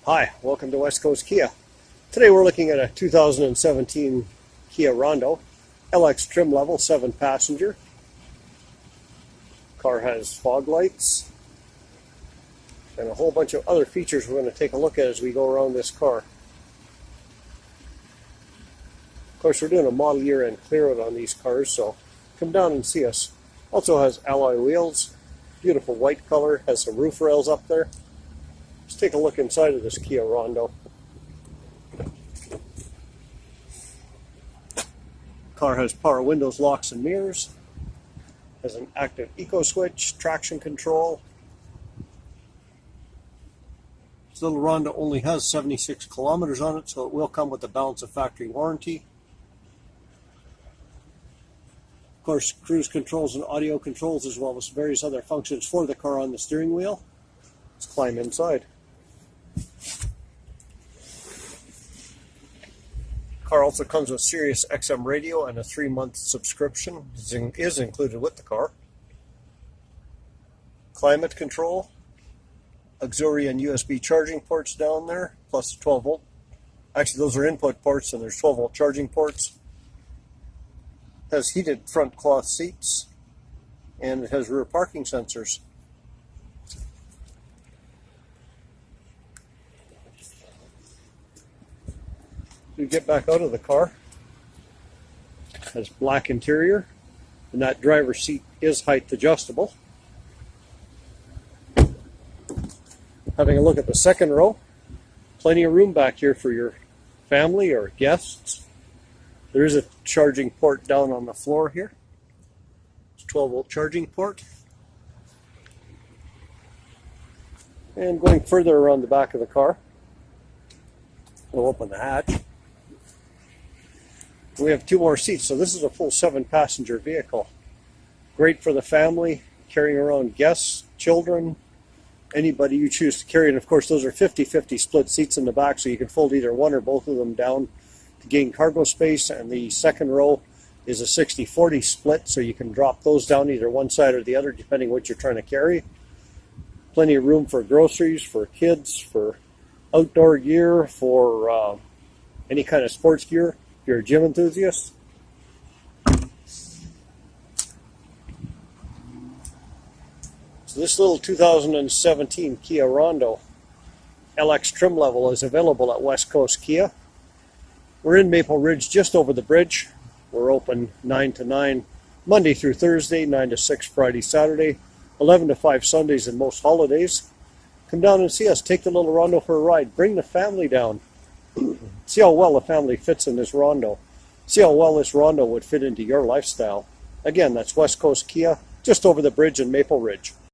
Hi, welcome to West Coast Kia. Today we're looking at a 2017 Kia Rondo LX trim level, 7-passenger. Car has fog lights and a whole bunch of other features we're going to take a look at as we go around this car. Of course, we're doing a model year-end clearout on these cars, so come down and see us. Also has alloy wheels, beautiful white color, has some roof rails up there. Let's take a look inside of this Kia Rondo. Car has power windows, locks, and mirrors. Has an active eco switch, traction control. This little Rondo only has 76 kilometers on it, so it will come with a balance of factory warranty. Of course, cruise controls and audio controls, as well as various other functions for the car on the steering wheel. Let's climb inside. Car also comes with Sirius XM radio and a 3-month subscription is included with the car. Climate control, auxiliary and USB charging ports down there, plus 12 volt. Actually, those are input ports, and there's 12 volt charging ports. Has heated front cloth seats, and it has rear parking sensors. We get back out of the car. It has black interior, and that driver's seat is height adjustable. Having a look at the second row, plenty of room back here for your family or guests. There is a charging port down on the floor here. It's a 12 volt charging port. And going further around the back of the car, we'll open the hatch. We have 2 more seats, so this is a full 7-passenger vehicle. Great for the family, carrying around guests, children, anybody you choose to carry. And of course, those are 50-50 split seats in the back, so you can fold either one or both of them down to gain cargo space. And the second row is a 60-40 split, so you can drop those down either one side or the other, depending what you're trying to carry. Plenty of room for groceries, for kids, for outdoor gear, for any kind of sports gear. If you're a gym enthusiast. So this little 2017 Kia Rondo LX trim level is available at West Coast Kia. We're in Maple Ridge, just over the bridge. We're open 9 to 9 Monday through Thursday, 9 to 6 Friday, Saturday, 11 to 5 Sundays, and most holidays. Come down and see us. Take the little Rondo for a ride. Bring the family down. See how well a family fits in this Rondo. See how well this Rondo would fit into your lifestyle. Again, that's West Coast Kia, just over the bridge in Maple Ridge.